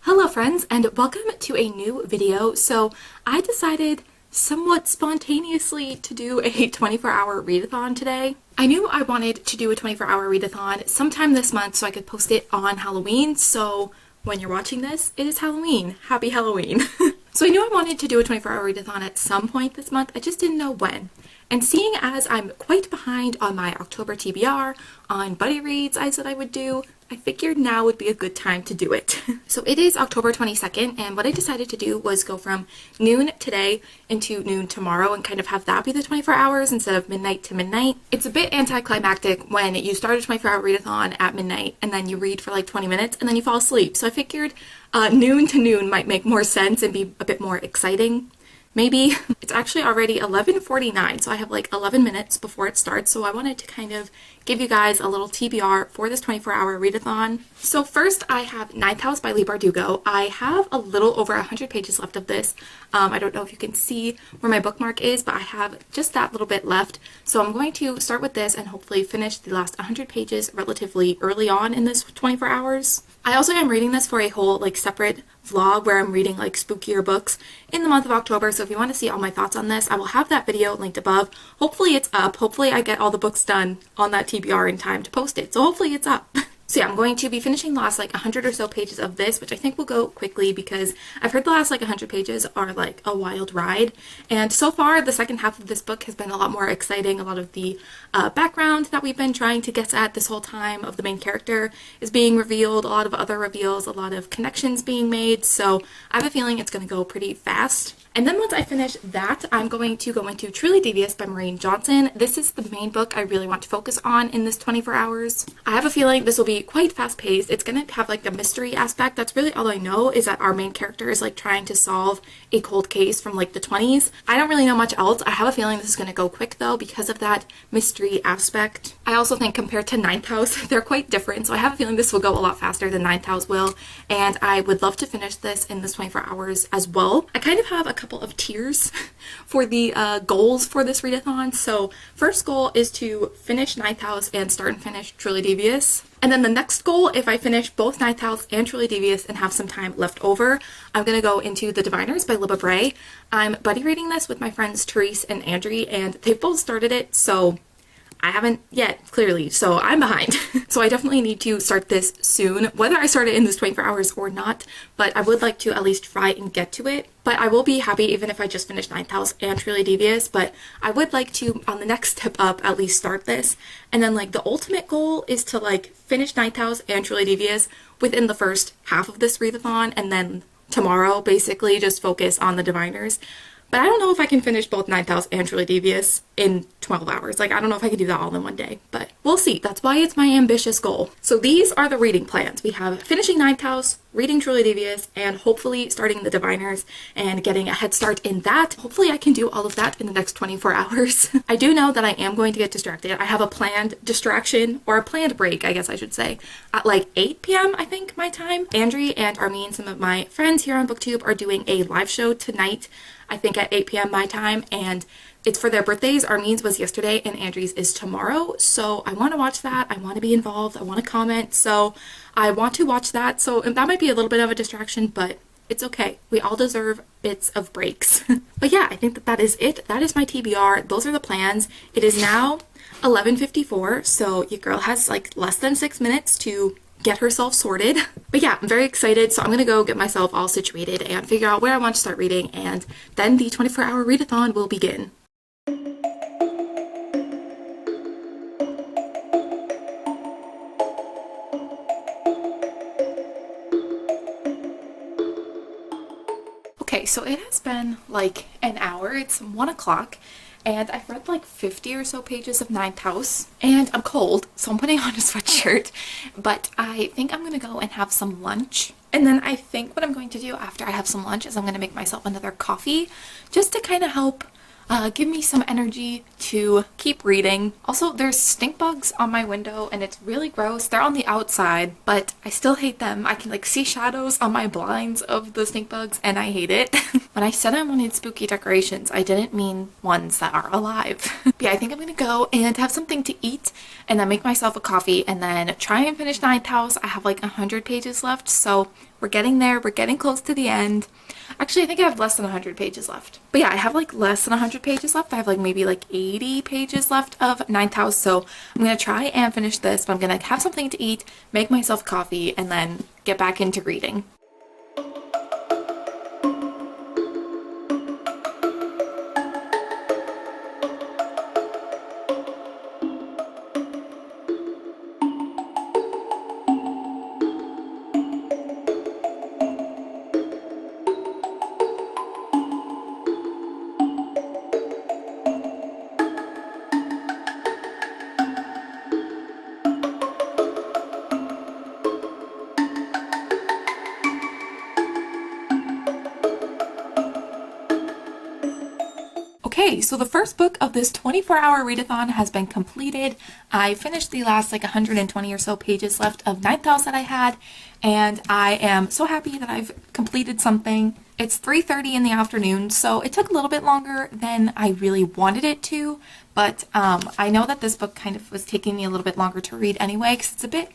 Hello friends, and welcome to a new video. So I decided somewhat spontaneously to do a 24-hour readathon today. I knew I wanted to do a 24-hour readathon sometime this month so I could post it on Halloween. So when you're watching this, it is Halloween. Happy Halloween. So I knew I wanted to do a 24-hour readathon at some point this month. I just didn't know when. And seeing as I'm quite behind on my October TBR, on buddy reads I said I would do, I figured now would be a good time to do it. So it is October 22nd, and what I decided to do was go from noon today into noon tomorrow and kind of have that be the 24 hours instead of midnight to midnight. It's a bit anticlimactic when you start a 24-hour readathon at midnight and then you read for like 20 minutes and then you fall asleep. So I figured noon to noon might make more sense and be a bit more exciting. Maybe. It's actually already 11:49, so I have like 11 minutes before it starts, so I wanted to kind of give you guys a little TBR for this 24-hour readathon. So first I have Ninth House by Leigh Bardugo. I have a little over 100 pages left of this. I don't know if you can see where my bookmark is, but I have just that little bit left. So I'm going to start with this and hopefully finish the last 100 pages relatively early on in this 24 hours. I also am reading this for a whole like separate vlog where I'm reading like spookier books in the month of October, so if you want to see all my thoughts on this, I will have that video linked above. Hopefully it's up. Hopefully I get all the books done on that TBR in time to post it, so hopefully it's up. So yeah, I'm going to be finishing the last like 100 or so pages of this, which I think will go quickly because I've heard the last like 100 pages are like a wild ride. And so far, the second half of this book has been a lot more exciting. A lot of the background that we've been trying to get at this whole time of the main character is being revealed, a lot of other reveals, a lot of connections being made. So I have a feeling it's going to go pretty fast. And then once I finish that, I'm going to go into Truly Devious by Maureen Johnson. This is the main book I really want to focus on in this 24 hours. I have a feeling this will be quite fast-paced. It's going to have like a mystery aspect. That's really all I know, is that our main character is like trying to solve a cold case from like the 20s. I don't really know much else. I have a feeling this is going to go quick though because of that mystery aspect. I also think compared to Ninth House, they're quite different. So I have a feeling this will go a lot faster than Ninth House will. And I would love to finish this in this 24 hours as well. I kind of have a couple of tiers for the goals for this readathon. So first goal is to finish Ninth House and start and finish Truly Devious. And then the next goal, if I finish both Ninth House and Truly Devious and have some time left over, I'm going to go into The Diviners by Libba Bray. I'm buddy reading this with my friends Therese and Andrea, and they've both started it, so I haven't yet, clearly, so I'm behind. So I definitely need to start this soon, whether I start it in this 24 hours or not, but I would like to at least try and get to it. But I will be happy even if I just finish Ninth House and Truly Devious, but I would like to, on the next step up, at least start this. And then like the ultimate goal is to like finish Ninth House and Truly Devious within the first half of this readathon, and then tomorrow basically just focus on The Diviners. But I don't know if I can finish both Ninth House and Truly Devious in 12 hours. Like, I don't know if I can do that all in one day, but we'll see. That's why it's my ambitious goal. So these are the reading plans. We have finishing Ninth House, reading Truly Devious, and hopefully starting The Diviners and getting a head start in that. Hopefully I can do all of that in the next 24 hours. I do know that I am going to get distracted. I have a planned distraction, or a planned break, I guess I should say, at like 8 p.m. I think my time. Andrea and Armin, some of my friends here on BookTube, are doing a live show tonight, I think at 8 p.m. my time, and it's for their birthdays. Armin's was yesterday and Andrea's is tomorrow, so I want to watch that. I want to be involved. I want to comment, so I want to watch that. So that might be a little bit of a distraction, but it's okay. We all deserve bits of breaks. But yeah, I think that is it. That is my TBR. Those are the plans. It is now 11:54, so your girl has like less than 6 minutes to get herself sorted. But yeah, I'm very excited, so I'm gonna go get myself all situated and figure out where I want to start reading, and then the 24-hour readathon will begin. Okay, so it has been like an hour. It's 1 o'clock. And I've read like 50 or so pages of Ninth House, and I'm cold, so I'm putting on a sweatshirt, but I think I'm gonna go and have some lunch. And then I think what I'm going to do after I have some lunch is I'm gonna make myself another coffee just to kind of help give me some energy to keep reading. Also, there's stink bugs on my window and it's really gross. They're on the outside, but I still hate them. I can like see shadows on my blinds of the stink bugs and I hate it. When I said I wanted spooky decorations, I didn't mean ones that are alive. But yeah, I think I'm gonna go and have something to eat and then make myself a coffee and then try and finish Ninth House. I have like 100 pages left, so we're getting there. We're getting close to the end. Actually, I think I have less than 100 pages left. But yeah, I have like less than 100 pages left. I have like maybe like 80 pages left of Ninth House. So I'm going to try and finish this, but I'm going to have something to eat, make myself coffee, and then get back into reading. Okay, so the first book of this 24-hour readathon has been completed. I finished the last like 120 or so pages left of Ninth House that I had, and I am so happy that I've completed something. It's 3:30 in the afternoon, so it took a little bit longer than I really wanted it to, but I know that this book kind of was taking me a little bit longer to read anyway, because it's a bit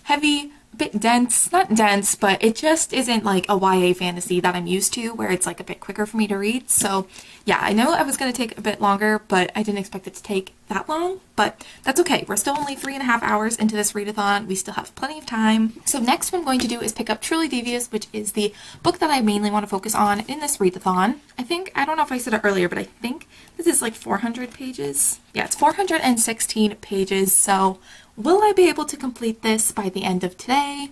heavy, a bit dense, not dense, but it just isn't like a YA fantasy that I'm used to where it's like a bit quicker for me to read. So yeah, I know I was going to take a bit longer, but I didn't expect it to take that long, but that's okay. We're still only 3.5 hours into this readathon. We still have plenty of time. So next what I'm going to do is pick up Truly Devious, which is the book that I mainly want to focus on in this readathon. I don't know if I said it earlier, but I think this is like 400 pages. Yeah, it's 416 pages, so will I be able to complete this by the end of today?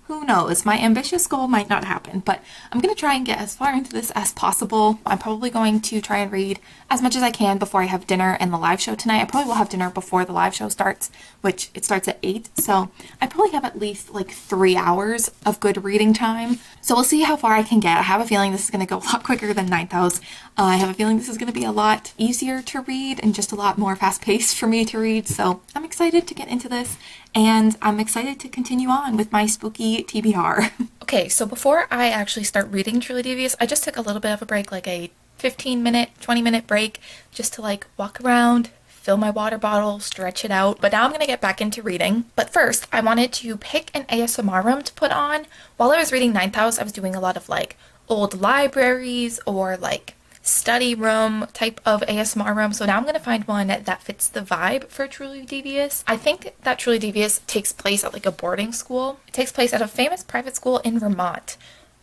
Who knows? My ambitious goal might not happen, but I'm going to try and get as far into this as possible. I'm probably going to try and read as much as I can before I have dinner and the live show tonight. I probably will have dinner before the live show starts, which it starts at 8, so I probably have at least like 3 hours of good reading time. So we'll see how far I can get. I have a feeling this is going to go a lot quicker than Ninth House. I have a feeling this is going to be a lot easier to read and just a lot more fast-paced for me to read, so I'm excited to get into this. And I'm excited to continue on with my spooky TBR. Okay, so before I actually start reading Truly Devious, I just took a little bit of a break, like a 15-minute, 20-minute break, just to like walk around, fill my water bottle, stretch it out. But now I'm gonna get back into reading. But first, I wanted to pick an ASMR room to put on. While I was reading Ninth House, I was doing a lot of like old libraries or like study room type of ASMR room, so now I'm going to find one that fits the vibe for Truly Devious. I think that Truly Devious takes place at like a boarding school. It takes place at a famous private school in Vermont.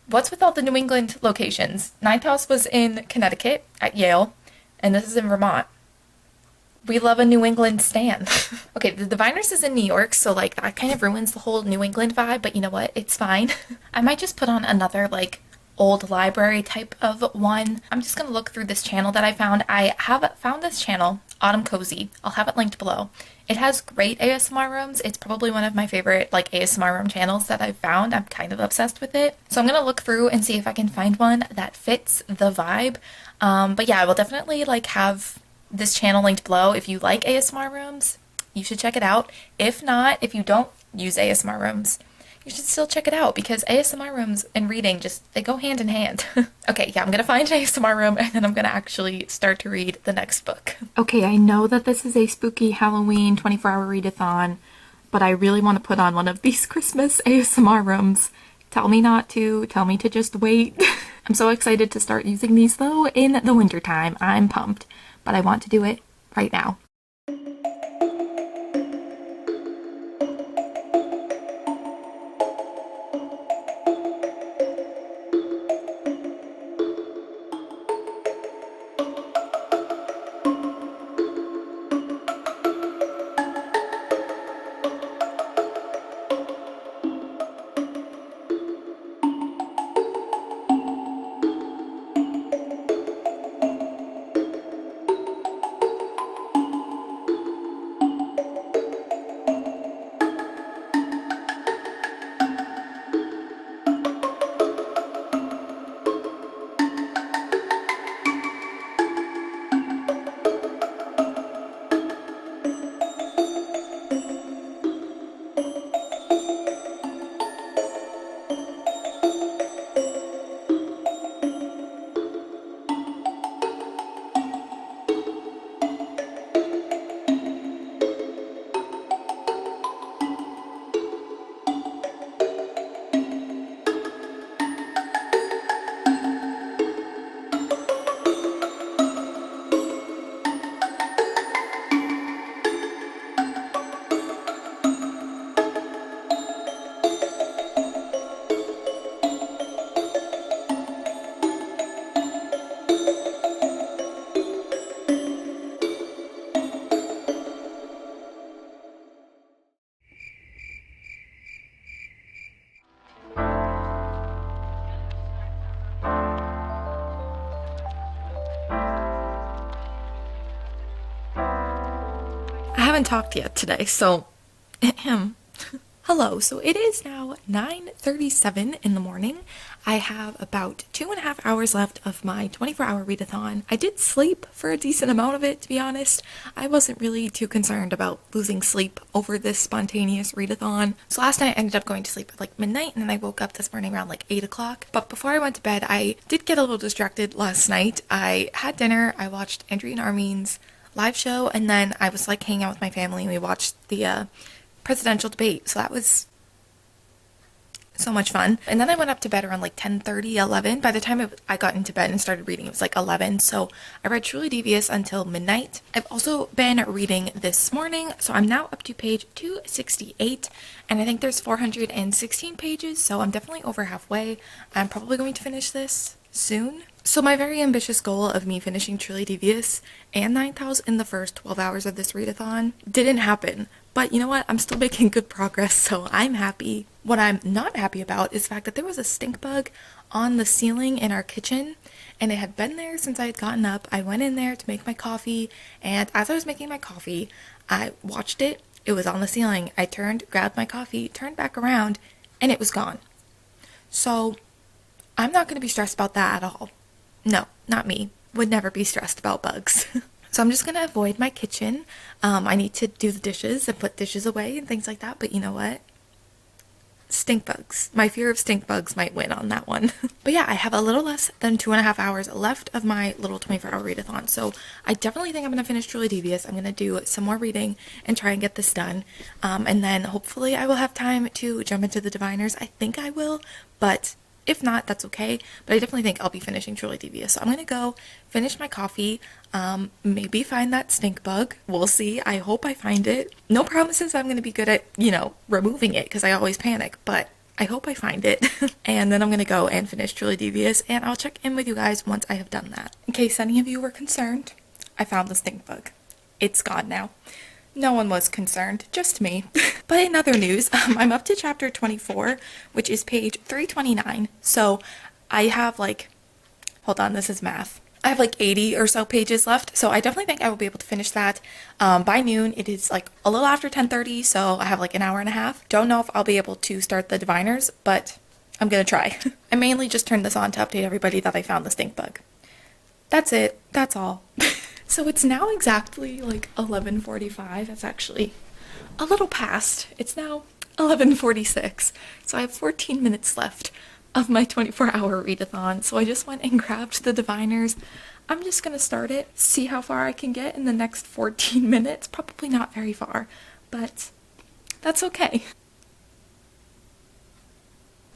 What's with all the New England locations? Ninth House was in Connecticut at Yale, and this is in Vermont. We love a New England stan. Okay, the Diviners is in New York, so like that kind of ruins the whole New England vibe, but you know what? It's fine. I might just put on another like old library type of one. I'm just gonna look through this channel that I found. I have found this channel, Autumn Cozy. I'll have it linked below. It has great ASMR rooms. It's probably one of my favorite like ASMR room channels that I've found. I'm kind of obsessed with it. So I'm gonna look through and see if I can find one that fits the vibe. But yeah, I will definitely like have this channel linked below. If you like ASMR rooms, you should check it out. If not, if you don't use ASMR rooms, you should still check it out because ASMR rooms and reading they go hand in hand. Okay, yeah, I'm gonna find an ASMR room and then I'm gonna actually start to read the next book. Okay, I know that this is a spooky Halloween 24-hour readathon, but I really want to put on one of these Christmas ASMR rooms. Tell me not to, tell me to just wait. I'm so excited to start using these though in the winter time. I'm pumped, but I want to do it right now. haven't talked yet today, so hello. So it is now 9:37 in the morning. I have about 2.5 hours left of my 24-hour readathon. I did sleep for a decent amount of it, to be honest. I wasn't really too concerned about losing sleep over this spontaneous readathon. So last night I ended up going to sleep at like midnight, and then I woke up this morning around like 8 o'clock. But before I went to bed, I did get a little distracted last night. I had dinner, I watched Andrew and Armin's live show, and then I was like hanging out with my family and we watched the presidential debate. So that was so much fun. And then I went up to bed around like 10:30, 11. By the time I got into bed and started reading, it was like 11. So I read Truly Devious until midnight. I've also been reading this morning. So I'm now up to page 268. And I think there's 416 pages. So I'm definitely over halfway. I'm probably going to finish this soon. So my very ambitious goal of me finishing Truly Devious and Ninth House in the first 12 hours of this readathon didn't happen. But you know what? I'm still making good progress, so I'm happy. What I'm not happy about is the fact that there was a stink bug on the ceiling in our kitchen, and it had been there since I had gotten up. I went in there to make my coffee, and as I was making my coffee, I watched it. It was on the ceiling. I turned, grabbed my coffee, turned back around, and it was gone. So I'm not going to be stressed about that at all. No, not me. Would never be stressed about bugs. So I'm just going to avoid my kitchen. I need to do the dishes and put dishes away and things like that. But you know what? Stink bugs. My fear of stink bugs might win on that one. But yeah, I have a little less than 2.5 hours left of my little 24-hour readathon. So I definitely think I'm going to finish Truly Devious. I'm going to do some more reading and try and get this done. And then hopefully I will have time to jump into the Diviners. I think I will, but if not, that's okay. But I definitely think I'll be finishing Truly Devious. So I'm going to go finish my coffee, maybe find that stink bug. We'll see. I hope I find it. No promises I'm going to be good at, removing it, because I always panic. But I hope I find it. And then I'm going to go and finish Truly Devious, and I'll check in with you guys once I have done that. In case any of you were concerned, I found the stink bug. It's gone now. No one was concerned, just me. But in other news, I'm up to chapter 24, which is page 329. So I have hold on, this is math. I have 80 or so pages left. So I definitely think I will be able to finish that by noon. It is a little after 10:30, so I have an hour and a half. Don't know if I'll be able to start the Diviners, but I'm gonna try. I mainly just turned this on to update everybody that I found the stink bug. That's it. That's all. So it's now exactly 11:45. That's actually a little past. It's now 11:46. So I have 14 minutes left of my 24-hour readathon. So I just went and grabbed the Diviners. I'm just going to start it, see how far I can get in the next 14 minutes. Probably not very far, but that's okay.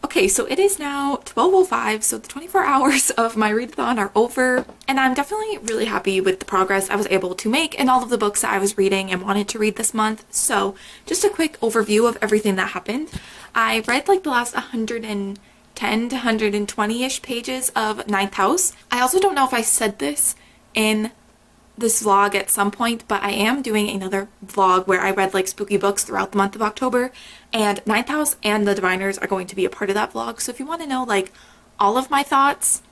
Okay, so it is now 12:05, so the 24 hours of my readathon are over, and I'm definitely really happy with the progress I was able to make in all of the books that I was reading and wanted to read this month. So just a quick overview of everything that happened. I read the last 110 to 120-ish pages of Ninth House. I also don't know if I said this in this vlog at some point, but I am doing another vlog where I read spooky books throughout the month of October, and Ninth House and the Diviners are going to be a part of that vlog. So if you want to know all of my thoughts,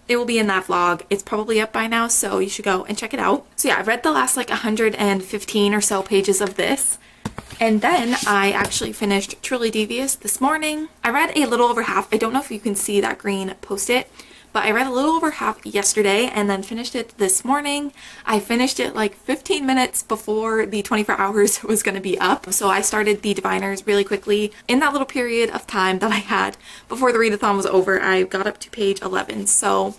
it will be in that vlog. It's probably up by now, so you should go and check it out. So yeah, I read the last 115 or so pages of this, and then I actually finished Truly Devious this morning. I read a little over half. I don't know if you can see that green post-it, but I read a little over half yesterday and then finished it this morning. I finished it 15 minutes before the 24 hours was going to be up. So I started the Diviners really quickly. In that little period of time that I had before the readathon was over, I got up to page 11. So,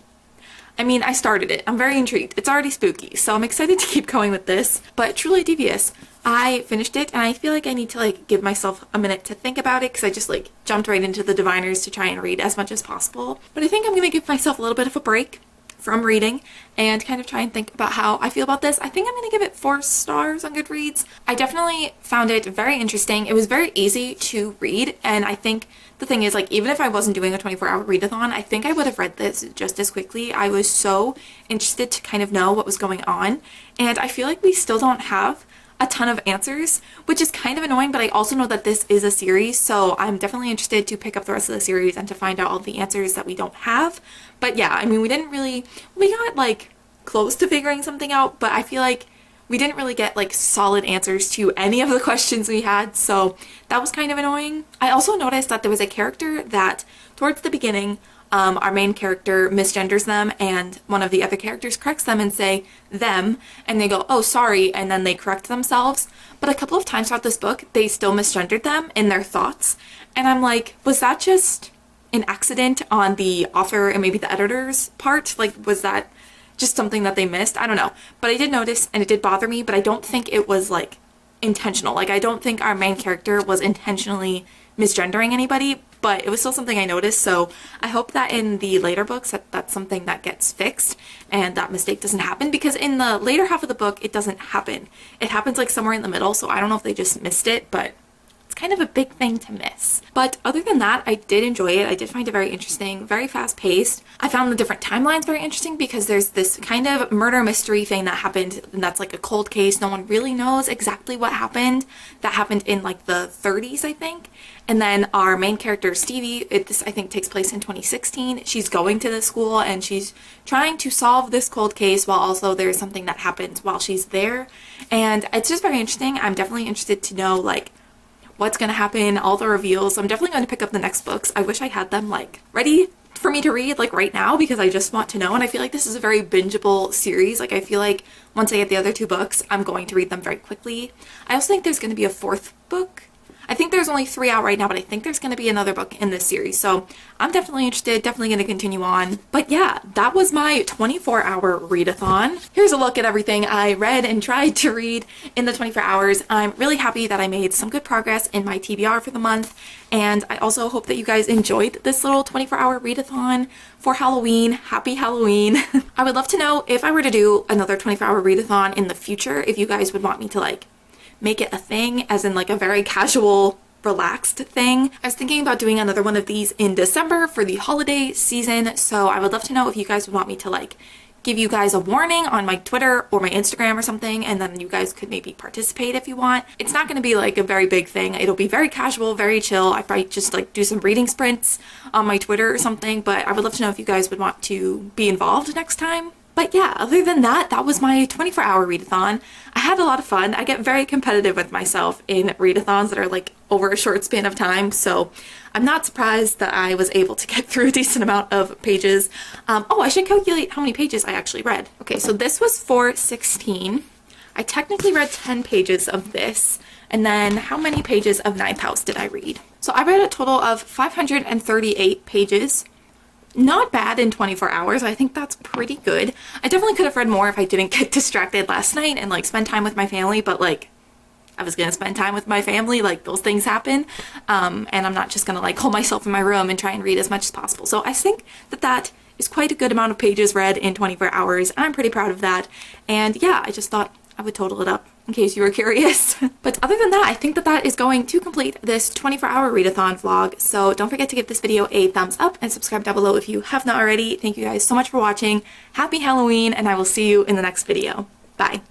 I started it. I'm very intrigued. It's already spooky, so I'm excited to keep going with this. But Truly Devious, I finished it, and I feel I need to give myself a minute to think about it, because I just jumped right into the Diviners to try and read as much as possible. But I think I'm going to give myself a little bit of a break from reading and kind of try and think about how I feel about this. I think I'm going to give it 4 stars on Goodreads. I definitely found it very interesting. It was very easy to read, and I think the thing is, even if I wasn't doing a 24-hour readathon, I think I would have read this just as quickly. I was so interested to kind of know what was going on, and I feel we still don't have a ton of answers, which is kind of annoying, but I also know that this is a series, so I'm definitely interested to pick up the rest of the series and to find out all the answers that we don't have. But yeah, we got close to figuring something out, but I feel we didn't really get like solid answers to any of the questions we had, so that was kind of annoying. I also noticed that there was a character that towards the beginning, our main character misgenders them, and one of the other characters corrects them and say them, and they go, oh sorry, and then they correct themselves. But a couple of times throughout this book they still misgendered them in their thoughts, and I'm like, was that just an accident on the author and maybe the editor's part? Like, was that just something that they missed? I don't know, but I did notice and it did bother me, but I don't think it was like intentional. Like, I don't think our main character was intentionally misgendering anybody, but it was still something I noticed. So I hope that in the later books that's something that gets fixed and that mistake doesn't happen, because in the later half of the book it doesn't happen. It happens like somewhere in the middle, so I don't know if they just missed it, but it's kind of a big thing to miss. But other than that, I did enjoy it. I did find it very interesting, very fast paced. I found the different timelines very interesting because there's this kind of murder mystery thing that happened, and that's like a cold case. No one really knows exactly what happened. That happened in like the 30s, I think. And then our main character, Stevie, this I think takes place in 2016. She's going to the school and she's trying to solve this cold case while also there's something that happens while she's there. And it's just very interesting. I'm definitely interested to know like what's gonna happen, all the reveals. I'm definitely going to pick up the next books. I wish I had them like ready for me to read like right now, because I just want to know, and I feel like this is a very bingeable series. Like, I feel like once I get the other two books, I'm going to read them very quickly. I also think there's going to be a fourth book. I think there's only 3 out right now, but I think there's going to be another book in this series, so I'm definitely interested, definitely going to continue on. But yeah, that was my 24-hour readathon. Here's a look at everything I read and tried to read in the 24 hours. I'm really happy that I made some good progress in my TBR for the month, and I also hope that you guys enjoyed this little 24-hour readathon for Halloween. Happy Halloween. I would love to know if I were to do another 24-hour readathon in the future, if you guys would want me to like make it a thing, as in like a very casual, relaxed thing. I was thinking about doing another one of these in December for the holiday season, so I would love to know if you guys would want me to like give you guys a warning on my Twitter or my Instagram or something, and then you guys could maybe participate if you want. It's not going to be like a very big thing. It'll be very casual, very chill. I might just like do some reading sprints on my Twitter or something, but I would love to know if you guys would want to be involved next time. But yeah, other than that, that was my 24-hour readathon. I had a lot of fun. I get very competitive with myself in readathons that are like over a short span of time, so I'm not surprised that I was able to get through a decent amount of pages. Oh, I should calculate how many pages I actually read. Okay, so this was 416. I technically read 10 pages of this, and then how many pages of Ninth House did I read? So I read a total of 538 pages. Not bad in 24 hours. I think that's pretty good. I definitely could have read more if I didn't get distracted last night and like spend time with my family, but like I was gonna spend time with my family, like those things happen, and I'm not just gonna like hole myself in my room and try and read as much as possible. So I think that that is quite a good amount of pages read in 24 hours. I'm pretty proud of that, and yeah, I just thought I would total it up in case you were curious. But other than that, I think that that is going to complete this 24-hour readathon vlog. So don't forget to give this video a thumbs up and subscribe down below if you have not already. Thank you guys so much for watching. Happy Halloween, and I will see you in the next video. Bye.